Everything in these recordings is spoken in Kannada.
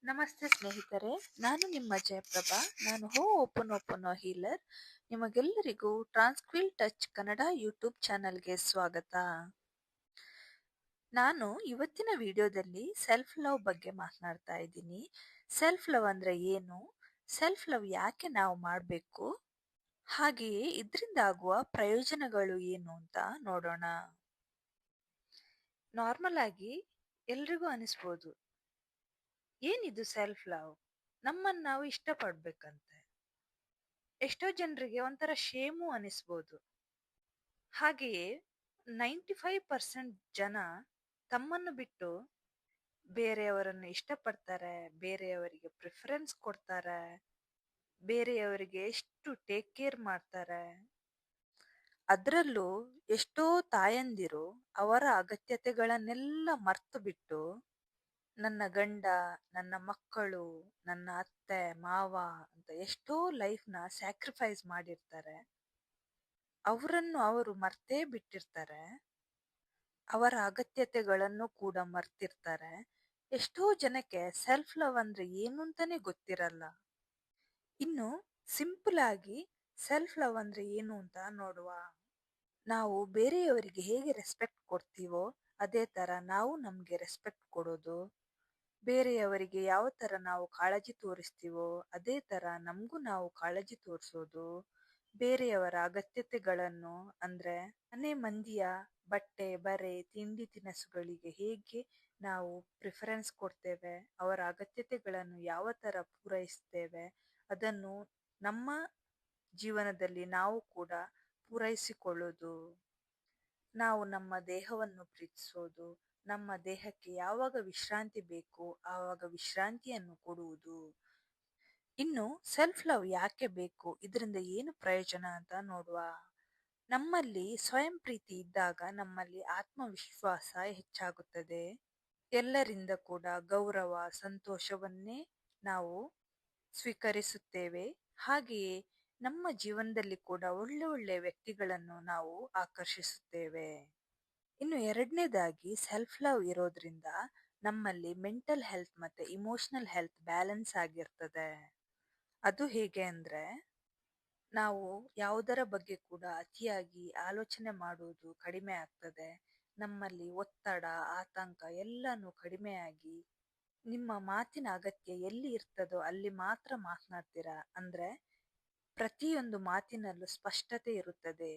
ನಮಸ್ತೆ ಸ್ನೇಹಿತರೆ, ನಾನು ನಿಮ್ಮ ಜಯಪ್ರಭಾ. ನಾನು ಓಪನ್ ಓಪನ್ ಹೀಲರ್. ನಿಮಗೆಲ್ಲರಿಗೂ ಟ್ರಾನ್ಸ್ಕ್ವಿಲ್ ಟಚ್ ಕನ್ನಡ ಯೂಟ್ಯೂಬ್ ಚಾನಲ್ಗೆ ಸ್ವಾಗತ. ನಾನು ಇವತ್ತಿನ ವಿಡಿಯೋದಲ್ಲಿ ಸೆಲ್ಫ್ ಲವ್ ಬಗ್ಗೆ ಮಾತನಾಡ್ತಾ ಇದ್ದೀನಿ. ಸೆಲ್ಫ್ ಲವ್ ಅಂದ್ರೆ ಏನು, ಸೆಲ್ಫ್ ಲವ್ ಯಾಕೆ ನಾವು ಮಾಡಬೇಕು, ಹಾಗೆಯೇ ಇದರಿಂದ ಆಗುವ ಪ್ರಯೋಜನಗಳು ಏನು ಅಂತ ನೋಡೋಣ. ನಾರ್ಮಲ್ ಆಗಿ ಎಲ್ರಿಗೂ ಅನಿಸ್ಬೋದು, ಏನಿದು ಸೆಲ್ಫ್ ಲವ್, ನಮ್ಮನ್ನ ನಾವು ಇಷ್ಟಪಡ್ಬೇಕಂತೆ. ಎಷ್ಟೋ ಜನರಿಗೆ ಒಂಥರ ಶೇಮು ಅನಿಸ್ಬೋದು. ಹಾಗೆಯೇ 95% ಜನ ತಮ್ಮನ್ನು ಬಿಟ್ಟು ಬೇರೆಯವರನ್ನು ಇಷ್ಟಪಡ್ತಾರೆ, ಬೇರೆಯವರಿಗೆ ಪ್ರಿಫರೆನ್ಸ್ ಕೊಡ್ತಾರೆ, ಬೇರೆಯವರಿಗೆ ಎಷ್ಟು ಟೇಕ್ ಕೇರ್ ಮಾಡ್ತಾರೆ. ಅದರಲ್ಲೂ ಎಷ್ಟೋ ತಾಯಂದಿರು ಅವರ ಅಗತ್ಯತೆಗಳನ್ನೆಲ್ಲ ಮರ್ತು ಬಿಟ್ಟು ನನ್ನ ಗಂಡ, ನನ್ನ ಮಕ್ಕಳು, ನನ್ನ ಅತ್ತೆ ಮಾವ ಅಂತ ಎಷ್ಟೋ ಲೈಫ್ನ ಸ್ಯಾಕ್ರಿಫೈಸ್ ಮಾಡಿರ್ತಾರೆ. ಅವರನ್ನು ಅವರು ಮರ್ತೇ ಬಿಟ್ಟಿರ್ತಾರೆ. ಅವರ ಅಗತ್ಯತೆಗಳನ್ನು ಕೂಡ ಮರ್ತಿರ್ತಾರೆ. ಎಷ್ಟೋ ಜನಕ್ಕೆ ಸೆಲ್ಫ್ ಲವ್ ಅಂದ್ರೆ ಏನು ಅಂತಾನೆ ಗೊತ್ತಿರಲ್ಲ. ಇನ್ನು ಸಿಂಪಲ್ ಆಗಿ ಸೆಲ್ಫ್ ಲವ್ ಅಂದ್ರೆ ಏನು ಅಂತ ನೋಡುವ. ನಾವು ಬೇರೆಯವರಿಗೆ ಹೇಗೆ ರೆಸ್ಪೆಕ್ಟ್ ಕೊಡ್ತೀವೋ ಅದೇ ತರ ನಾವು ನಮ್ಗೆ ರೆಸ್ಪೆಕ್ಟ್ ಕೊಡೋದು. ಬೇರೆಯವರಿಗೆ ಯಾವ ತರ ನಾವು ಕಾಳಜಿ ತೋರಿಸ್ತೀವೋ ಅದೇ ತರ ನಮಗೂ ನಾವು ಕಾಳಜಿ ತೋರಿಸೋದು. ಬೇರೆಯವರ ಅಗತ್ಯತೆಗಳನ್ನು ಅಂದ್ರೆ ಮನೆ ಮಂದಿಯ ಬಟ್ಟೆ ಬರೆ ತಿಂಡಿ ತಿನಿಸುಗಳಿಗೆ ಹೇಗೆ ನಾವು ಪ್ರಿಫರೆನ್ಸ್ ಕೊಡ್ತೇವೆ, ಅವರ ಅಗತ್ಯತೆಗಳನ್ನು ಯಾವ ತರ ಪೂರೈಸ್ತೇವೆ, ಅದನ್ನು ನಮ್ಮ ಜೀವನದಲ್ಲಿ ನಾವು ಕೂಡ ಪೂರೈಸಿಕೊಳ್ಳೋದು. ನಾವು ನಮ್ಮ ದೇಹವನ್ನು ಪ್ರೀತಿಸೋದು, ನಮ್ಮ ದೇಹಕ್ಕೆ ಯಾವಾಗ ವಿಶ್ರಾಂತಿ ಬೇಕು ಆವಾಗ ವಿಶ್ರಾಂತಿಯನ್ನು ಕೊಡುವುದು. ಇನ್ನು ಸೆಲ್ಫ್ ಲವ್ ಯಾಕೆ ಬೇಕು, ಇದರಿಂದ ಏನು ಪ್ರಯೋಜನ ಅಂತ ನೋಡುವ. ನಮ್ಮಲ್ಲಿ ಸ್ವಯಂ ಪ್ರೀತಿ ಇದ್ದಾಗ ನಮ್ಮಲ್ಲಿ ಆತ್ಮವಿಶ್ವಾಸ ಹೆಚ್ಚಾಗುತ್ತದೆ. ಎಲ್ಲರಿಂದ ಕೂಡ ಗೌರವ ಸಂತೋಷವನ್ನೇ ನಾವು ಸ್ವೀಕರಿಸುತ್ತೇವೆ. ಹಾಗೆಯೇ ನಮ್ಮ ಜೀವನದಲ್ಲಿ ಕೂಡ ಒಳ್ಳೆ ಒಳ್ಳೆ ವ್ಯಕ್ತಿಗಳನ್ನು ನಾವು ಆಕರ್ಷಿಸುತ್ತೇವೆ. ಇನ್ನು ಎರಡನೇದಾಗಿ ಸೆಲ್ಫ್ ಲವ್ ಇರೋದ್ರಿಂದ ನಮ್ಮಲ್ಲಿ ಮೆಂಟಲ್ ಹೆಲ್ತ್ ಮತ್ತೆ ಇಮೋಷನಲ್ ಹೆಲ್ತ್ ಬ್ಯಾಲೆನ್ಸ್ ಆಗಿರ್ತದೆ. ಅದು ಹೇಗೆ ಅಂದ್ರೆ, ನಾವು ಯಾವುದರ ಬಗ್ಗೆ ಕೂಡ ಅತಿಯಾಗಿ ಆಲೋಚನೆ ಮಾಡುವುದು ಕಡಿಮೆ ಆಗ್ತದೆ. ನಮ್ಮಲ್ಲಿ ಒತ್ತಡ ಆತಂಕ ಎಲ್ಲಾನು ಕಡಿಮೆಯಾಗಿ ನಿಮ್ಮ ಮಾತಿನ ಅಗತ್ಯ ಎಲ್ಲಿ ಇರ್ತದೋ ಅಲ್ಲಿ ಮಾತ್ರ ಮಾತನಾಡ್ತೀರಾ. ಅಂದ್ರೆ ಪ್ರತಿಯೊಂದು ಮಾತಿನಲ್ಲೂ ಸ್ಪಷ್ಟತೆ ಇರುತ್ತದೆ.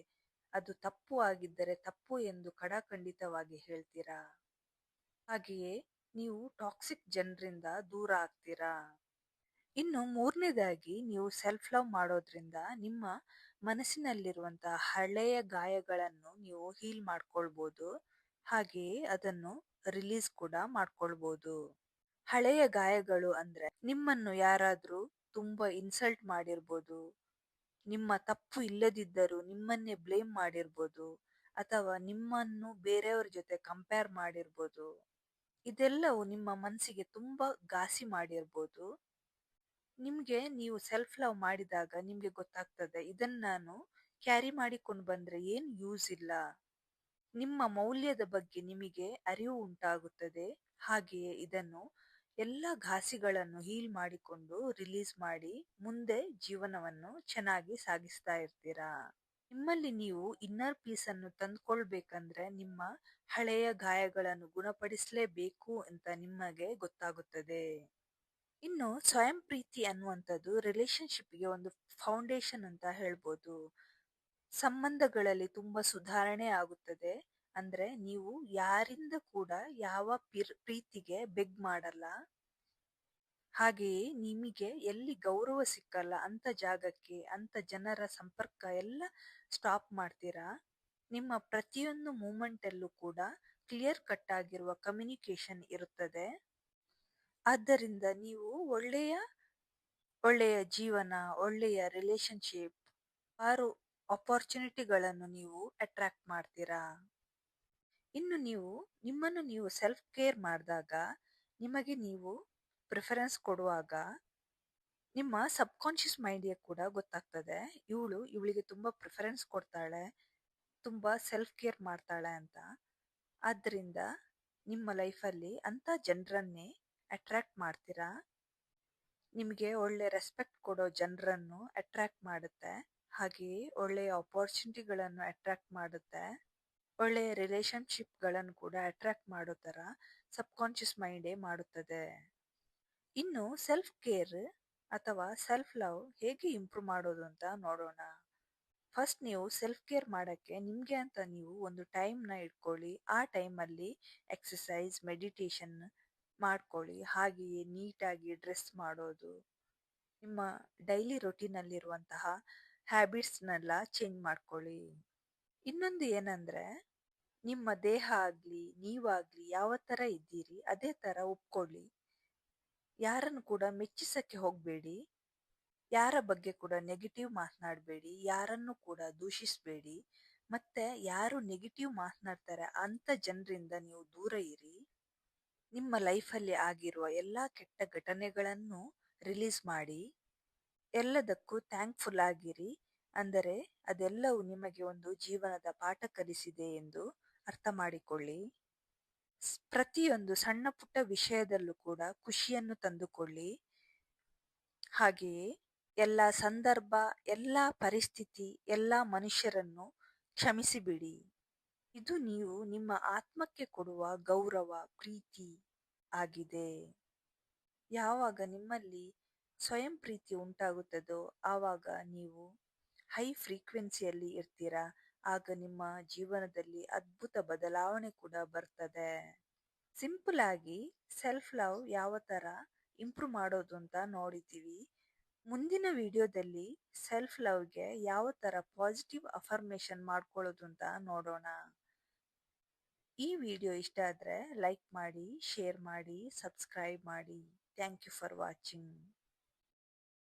ಅದು ತಪ್ಪು ಆಗಿದ್ದರೆ ತಪ್ಪು ಎಂದು ಖಡಾಖಂಡಿತವಾಗಿ ಹೇಳ್ತೀರಾ. ಹಾಗೆಯೇ ನೀವು ಟಾಕ್ಸಿಕ್ ಜನರಿಂದ ದೂರ ಆಗ್ತೀರಾ. ಇನ್ನು ಮೂರನೇದಾಗಿ ನೀವು ಸೆಲ್ಫ್ ಲವ್ ಮಾಡೋದ್ರಿಂದ ನಿಮ್ಮ ಮನಸ್ಸಿನಲ್ಲಿರುವಂತಹ ಹಳೆಯ ಗಾಯಗಳನ್ನು ನೀವು ಹೀಲ್ ಮಾಡ್ಕೊಳ್ಬೋದು. ಹಾಗೆಯೇ ಅದನ್ನು ರಿಲೀಸ್ ಕೂಡ ಮಾಡ್ಕೊಳ್ಬೋದು. ಹಳೆಯ ಗಾಯಗಳು ಅಂದ್ರೆ ನಿಮ್ಮನ್ನು ಯಾರಾದ್ರೂ ತುಂಬಾ ಇನ್ಸಲ್ಟ್ ಮಾಡಿರ್ಬೋದು, ನಿಮ್ಮ ತಪ್ಪು ಇಲ್ಲದಿದ್ದರೂ ನಿಮ್ಮನ್ನೇ ಬ್ಲೇಮ್ ಮಾಡಿರ್ಬೋದು, ಅಥವಾ ನಿಮ್ಮನ್ನು ಬೇರೆಯವ್ರ ಜೊತೆ ಕಂಪೇರ್ ಮಾಡಿರ್ಬೋದು. ಇದೆಲ್ಲವೂ ನಿಮ್ಮ ಮನಸ್ಸಿಗೆ ತುಂಬಾ ಘಾಸಿ ಮಾಡಿರ್ಬೋದು. ನಿಮ್ಗೆ ನೀವು ಸೆಲ್ಫ್ ಲವ್ ಮಾಡಿದಾಗ ನಿಮ್ಗೆ ಗೊತ್ತಾಗ್ತದೆ, ಇದನ್ನ ನಾನು ಕ್ಯಾರಿ ಮಾಡಿಕೊಂಡು ಬಂದ್ರೆ ಏನು ಯೂಸ್ ಇಲ್ಲ. ನಿಮ್ಮ ಮೌಲ್ಯದ ಬಗ್ಗೆ ನಿಮಗೆ ಅರಿವು ಉಂಟಾಗುತ್ತದೆ. ಹಾಗೆಯೇ ಇದನ್ನು ಎಲ್ಲ ಘಾಸಿಗಳನ್ನು ಹೀಲ್ ಮಾಡಿಕೊಂಡು ರಿಲೀಸ್ ಮಾಡಿ ಮುಂದೆ ಜೀವನವನ್ನು ಚೆನ್ನಾಗಿ ಸಾಗಿಸ್ತಾ ಇರ್ತೀರಾ. ನಿಮ್ಮಲ್ಲಿ ನೀವು ಇನ್ನರ್ ಪೀಸ್ ಅನ್ನು ತಂದ್ಕೊಳ್ಬೇಕಂದ್ರೆ ನಿಮ್ಮ ಹಳೆಯ ಗಾಯಗಳನ್ನು ಗುಣಪಡಿಸಲೇಬೇಕು ಅಂತ ನಿಮಗೆ ಗೊತ್ತಾಗುತ್ತದೆ. ಇನ್ನು ಸ್ವಯಂ ಪ್ರೀತಿ ಅನ್ನುವಂಥದ್ದು ರಿಲೇಶನ್ಶಿಪ್ಗೆ ಒಂದು ಫೌಂಡೇಶನ್ ಅಂತ ಹೇಳ್ಬೋದು. ಸಂಬಂಧಗಳಲ್ಲಿ ತುಂಬಾ ಸುಧಾರಣೆ ಆಗುತ್ತದೆ. ಅಂದ್ರೆ ನೀವು ಯಾರಿಂದ ಕೂಡ ಯಾವ ಪ್ರೀತಿಗೆ ಬೆಗ್ ಮಾಡಲ್ಲ. ಹಾಗೆಯೇ ನಿಮಗೆ ಎಲ್ಲಿ ಗೌರವ ಸಿಕ್ಕಲ್ಲ ಅಂತ ಜಾಗಕ್ಕೆ ಅಂತ ಜನರ ಸಂಪರ್ಕ ಎಲ್ಲ ಸ್ಟಾಪ್ ಮಾಡ್ತೀರಾ. ನಿಮ್ಮ ಪ್ರತಿಯೊಂದು ಮೂಮೆಂಟ್ ಅಲ್ಲೂ ಕೂಡ ಕ್ಲಿಯರ್ ಕಟ್ ಆಗಿರುವ ಕಮ್ಯುನಿಕೇಶನ್ ಇರುತ್ತದೆ. ಆದ್ದರಿಂದ ನೀವು ಒಳ್ಳೆಯ ಒಳ್ಳೆಯ ಜೀವನ, ಒಳ್ಳೆಯ ರಿಲೇಶನ್ಶಿಪ್, ಆರು ಅಪಾರ್ಚುನಿಟಿಗಳನ್ನು ನೀವು ಅಟ್ರಾಕ್ಟ್ ಮಾಡ್ತೀರಾ. ಇನ್ನು ನೀವು ನಿಮ್ಮನ್ನು ನೀವು ಸೆಲ್ಫ್ ಕೇರ್ ಮಾಡಿದಾಗ, ನಿಮಗೆ ನೀವು ಪ್ರಿಫರೆನ್ಸ್ ಕೊಡುವಾಗ ನಿಮ್ಮ ಸಬ್ ಕಾನ್ಶಿಯಸ್ ಮೈಂಡ್ಗೆ ಕೂಡ ಗೊತ್ತಾಗ್ತದೆ, ಇವಳಿಗೆ ತುಂಬಾ ಪ್ರಿಫರೆನ್ಸ್ ಕೊಡ್ತಾಳೆ, ತುಂಬಾ ಸೆಲ್ಫ್ ಕೇರ್ ಮಾಡ್ತಾಳೆ ಅಂತ. ಆದ್ದರಿಂದ ನಿಮ್ಮ ಲೈಫಲ್ಲಿ ಅಂತ ಜನರನ್ನೇ ಅಟ್ರಾಕ್ಟ್ ಮಾಡ್ತೀರಾ. ನಿಮಗೆ ಒಳ್ಳೆ ರೆಸ್ಪೆಕ್ಟ್ ಕೊಡೋ ಜನರನ್ನು ಅಟ್ರಾಕ್ಟ್ ಮಾಡುತ್ತೆ. ಹಾಗೆಯೇ ಒಳ್ಳೆಯ ಅಪಾರ್ಚುನಿಟಿಗಳನ್ನು ಅಟ್ರಾಕ್ಟ್ ಮಾಡುತ್ತೆ. ಒಳ್ಳೆಯ ರಿಲೇಶನ್ಶಿಪ್ಗಳನ್ನು ಕೂಡ ಅಟ್ರಾಕ್ಟ್ ಮಾಡೋ ಥರ ಸಬ್ಕಾನ್ಷಿಯಸ್ ಮೈಂಡೇ ಮಾಡುತ್ತದೆ. ಇನ್ನು ಸೆಲ್ಫ್ ಕೇರ್ ಅಥವಾ ಸೆಲ್ಫ್ ಲವ್ ಹೇಗೆ ಇಂಪ್ರೂವ್ ಮಾಡೋದು ಅಂತ ನೋಡೋಣ. ಫಸ್ಟ್ ನೀವು ಸೆಲ್ಫ್ ಕೇರ್ ಮಾಡೋಕ್ಕೆ ನಿಮಗೆ ಅಂತ ನೀವು ಒಂದು ಟೈಮ್ನ ಇಟ್ಕೊಳ್ಳಿ. ಆ ಟೈಮಲ್ಲಿ ಎಕ್ಸಸೈಸ್ ಮೆಡಿಟೇಷನ್ ಮಾಡ್ಕೊಳ್ಳಿ. ಹಾಗೆಯೇ ನೀಟಾಗಿ ಡ್ರೆಸ್ ಮಾಡೋದು, ನಿಮ್ಮ ಡೈಲಿ ರೊಟೀನಲ್ಲಿರುವಂತಹ ಹ್ಯಾಬಿಟ್ಸ್ನೆಲ್ಲ ಚೇಂಜ್ ಮಾಡ್ಕೊಳ್ಳಿ. ಇನ್ನೊಂದು ಏನಂದರೆ, ನಿಮ್ಮ ದೇಹ ಆಗಲಿ ನೀವಾಗಲಿ ಯಾವ ಥರ ಇದ್ದೀರಿ ಅದೇ ಥರ ಒಪ್ಕೊಳ್ಳಿ. ಯಾರನ್ನು ಕೂಡ ಮೆಚ್ಚಿಸಕ್ಕೆ ಹೋಗಬೇಡಿ. ಯಾರ ಬಗ್ಗೆ ಕೂಡ ನೆಗೆಟಿವ್ ಮಾತನಾಡಬೇಡಿ. ಯಾರನ್ನು ಕೂಡ ದೂಷಿಸಬೇಡಿ. ಮತ್ತೆ ಯಾರು ನೆಗೆಟಿವ್ ಮಾತನಾಡ್ತಾರೆ ಅಂಥ ಜನರಿಂದ ನೀವು ದೂರ ಇರಿ. ನಿಮ್ಮ ಲೈಫಲ್ಲಿ ಆಗಿರುವ ಎಲ್ಲ ಕೆಟ್ಟ ಘಟನೆಗಳನ್ನು ರಿಲೀಸ್ ಮಾಡಿ. ಎಲ್ಲದಕ್ಕೂ ಥ್ಯಾಂಕ್ಫುಲ್ ಆಗಿರಿ. ಅಂದರೆ ಅದೆಲ್ಲವೂ ನಿಮಗೆ ಒಂದು ಜೀವನದ ಪಾಠ ಕಲಿಸಿದೆ ಎಂದು ಅರ್ಥ ಮಾಡಿಕೊಳ್ಳಿ. ಪ್ರತಿಯೊಂದು ಸಣ್ಣ ಪುಟ್ಟ ವಿಷಯದಲ್ಲೂ ಕೂಡ ಖುಷಿಯನ್ನು ತಂದುಕೊಳ್ಳಿ. ಹಾಗೆಯೇ ಎಲ್ಲ ಸಂದರ್ಭ, ಎಲ್ಲ ಪರಿಸ್ಥಿತಿ, ಎಲ್ಲ ಮನುಷ್ಯರನ್ನು ಕ್ಷಮಿಸಿಬಿಡಿ. ಇದು ನೀವು ನಿಮ್ಮ ಆತ್ಮಕ್ಕೆ ಕೊಡುವ ಗೌರವ, ಪ್ರೀತಿ ಆಗಿದೆ. ಯಾವಾಗ ನಿಮ್ಮಲ್ಲಿ ಸ್ವಯಂ ಪ್ರೀತಿ ಉಂಟಾಗುತ್ತದೋ ಆವಾಗ ನೀವು ಹೈ ಫ್ರೀಕ್ವೆನ್ಸಿಯಲ್ಲಿ ಇರ್ತೀರಾ. ಆಗ ನಿಮ್ಮ ಜೀವನದಲ್ಲಿ ಅದ್ಭುತ ಬದಲಾವಣೆ ಕೂಡ ಬರ್ತದೆ. ಸಿಂಪಲ್ ಆಗಿ ಸೆಲ್ಫ್ ಲವ್ ಯಾವ ಥರ ಇಂಪ್ರೂವ್ ಮಾಡೋದು ಅಂತ ನೋಡಿದ್ದೀವಿ. ಮುಂದಿನ ವಿಡಿಯೋದಲ್ಲಿ ಸೆಲ್ಫ್ ಲವ್ಗೆ ಯಾವ ಥರ ಪಾಸಿಟಿವ್ ಅಫರ್ಮೇಷನ್ ಮಾಡ್ಕೊಳ್ಳೋದು ಅಂತ ನೋಡೋಣ. ಈ ವಿಡಿಯೋ ಇಷ್ಟ ಆದರೆ ಲೈಕ್ ಮಾಡಿ, ಶೇರ್ ಮಾಡಿ, ಸಬ್ಸ್ಕ್ರೈಬ್ ಮಾಡಿ. Thank you for watching.